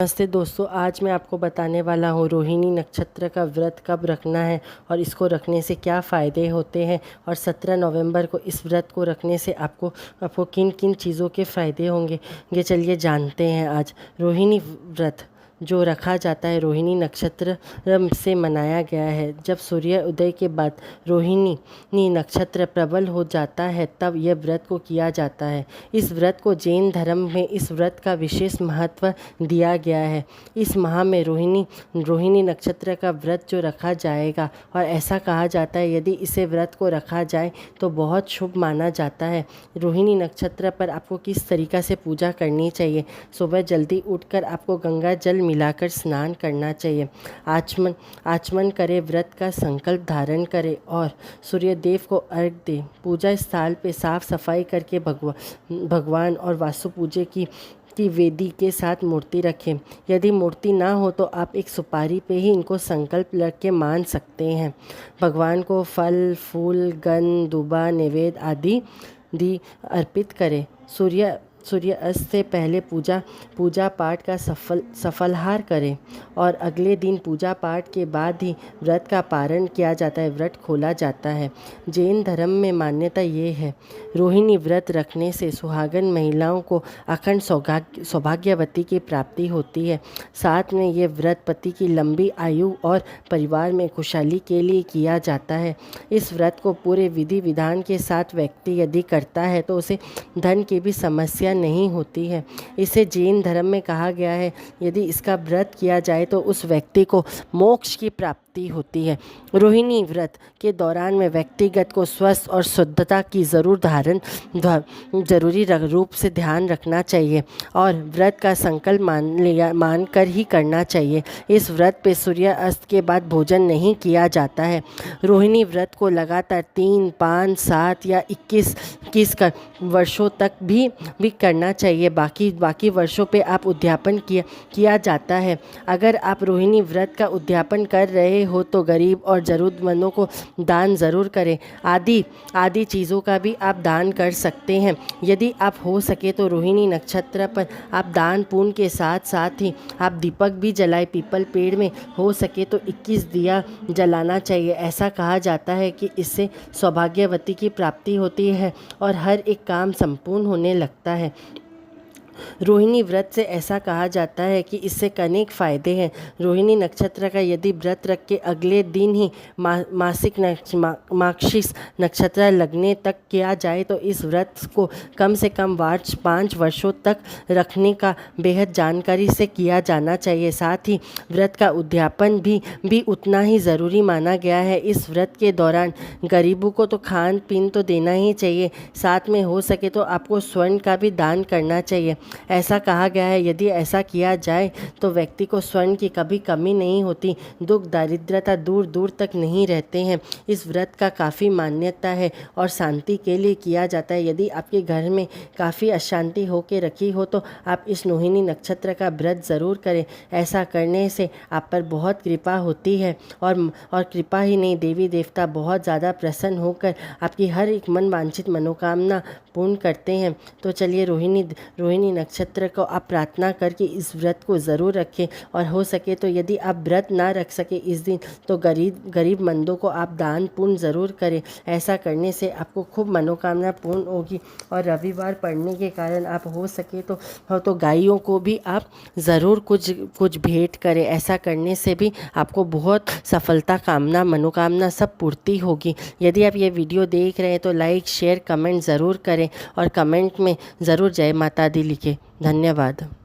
नमस्ते दोस्तों, आज मैं आपको बताने वाला हूँ रोहिणी नक्षत्र का व्रत कब रखना है और इसको रखने से क्या फ़ायदे होते हैं और 17 नवंबर को इस व्रत को रखने से आपको किन किन चीज़ों के फ़ायदे होंगे। ये चलिए जानते हैं। आज रोहिणी व्रत जो रखा जाता है रोहिणी नक्षत्र से मनाया गया है। जब सूर्य उदय के बाद रोहिणी नक्षत्र प्रबल हो जाता है तब यह व्रत को किया जाता है। इस व्रत को जैन धर्म में इस व्रत का विशेष महत्व दिया गया है। इस माह में रोहिणी नक्षत्र का व्रत जो रखा जाएगा और ऐसा कहा जाता है यदि इसे व्रत को रखा जाए तो बहुत शुभ माना जाता है। रोहिणी नक्षत्र पर आपको किस तरीक़ा से पूजा करनी चाहिए। सुबह जल्दी उठकर आपको गंगा जल मिलाकर स्नान करना चाहिए। आचमन करें, व्रत का संकल्प धारण करें और सूर्य देव को अर्घ्य दें। पूजा स्थल पे साफ सफाई करके भगवान और वास्तु पूजे की वेदी के साथ मूर्ति रखें। यदि मूर्ति ना हो तो आप एक सुपारी पे ही इनको संकल्प रख के मान सकते हैं। भगवान को फल फूल गंध दुबा नैवेद्य आदि अर्पित करें। सूर्य अस्त से पहले पूजा पाठ का सफलहार करें और अगले दिन पूजा पाठ के बाद ही व्रत का पारण किया जाता है, व्रत खोला जाता है। जैन धर्म में मान्यता ये है रोहिणी व्रत रखने से सुहागन महिलाओं को अखंड सौभाग्यवती की प्राप्ति होती है। साथ में ये व्रत पति की लंबी आयु और परिवार में खुशहाली के लिए किया जाता है। इस व्रत को पूरे विधि विधान के साथ व्यक्ति यदि करता है तो उसे धन की भी समस्या नहीं होती है। इसे जैन धर्म में कहा गया है यदि इसका व्रत किया जाए तो उस व्यक्ति को मोक्ष की प्राप्ति होती है। रोहिणी व्रत के दौरान में व्यक्तिगत को स्वस्थ और शुद्धता की जरूरी रूप से ध्यान रखना चाहिए और व्रत का संकल्प मान कर ही करना चाहिए। इस व्रत पे सूर्य अस्त के बाद भोजन नहीं किया जाता है। रोहिणी व्रत को लगातार 3, 5, 7 या 21 वर्षों तक भी करना चाहिए। बाकी वर्षों पे आप उद्यापन किया जाता है। अगर आप रोहिणी व्रत का उद्यापन कर रहे हो तो गरीब और ज़रूरतमंदों को दान ज़रूर करें। आदि चीज़ों का भी आप दान कर सकते हैं। यदि आप हो सके तो रोहिणी नक्षत्र पर आप दान पुण्य के साथ ही आप दीपक भी जलाए। पीपल पेड़ में हो सके तो 21 दिया जलाना चाहिए। ऐसा कहा जाता है कि इससे सौभाग्यवती की प्राप्ति होती है और हर एक काम संपूर्ण होने लगता है। रोहिणी व्रत से ऐसा कहा जाता है कि इससे अनेक फ़ायदे हैं। रोहिणी नक्षत्र का यदि व्रत रख के अगले दिन ही मार्गशीर्ष नक्षत्र लगने तक किया जाए तो इस व्रत को कम से कम 5 वर्षों तक रखने का बेहद जानकारी से किया जाना चाहिए। साथ ही व्रत का उद्यापन भी उतना ही ज़रूरी माना गया है। इस व्रत के दौरान गरीबों को तो खान पीन तो देना ही चाहिए, साथ में हो सके तो आपको स्वर्ण का भी दान करना चाहिए। ऐसा कहा गया है यदि ऐसा किया जाए तो व्यक्ति को स्वर्ण की कभी कमी नहीं होती, दुख दारिद्रता दूर दूर तक नहीं रहते हैं। इस व्रत का काफ़ी मान्यता है और शांति के लिए किया जाता है। यदि आपके घर में काफ़ी अशांति होकर रखी हो तो आप इस रोहिणी नक्षत्र का व्रत ज़रूर करें। ऐसा करने से आप पर बहुत कृपा होती है और कृपा ही नहीं, देवी देवता बहुत ज़्यादा प्रसन्न होकर आपकी हर एक मन वांछित मनोकामना पूर्ण करते हैं। तो चलिए रोहिणी नक्षत्र को आप प्रार्थना करके इस व्रत को ज़रूर रखें और हो सके तो यदि आप व्रत ना रख सके इस दिन तो गरीब मंदों को आप दान पुण्य ज़रूर करें। ऐसा करने से आपको खूब मनोकामना पूर्ण होगी और रविवार पड़ने के कारण आप हो सके तो गायों को भी आप ज़रूर कुछ भेंट करें। ऐसा करने से भी आपको बहुत सफलता कामना मनोकामना सब पूर्ति होगी। यदि आप ये वीडियो देख रहे हैं तो लाइक शेयर कमेंट ज़रूर करें और कमेंट में ज़रूर जय माता दी लिखें। धन्यवाद।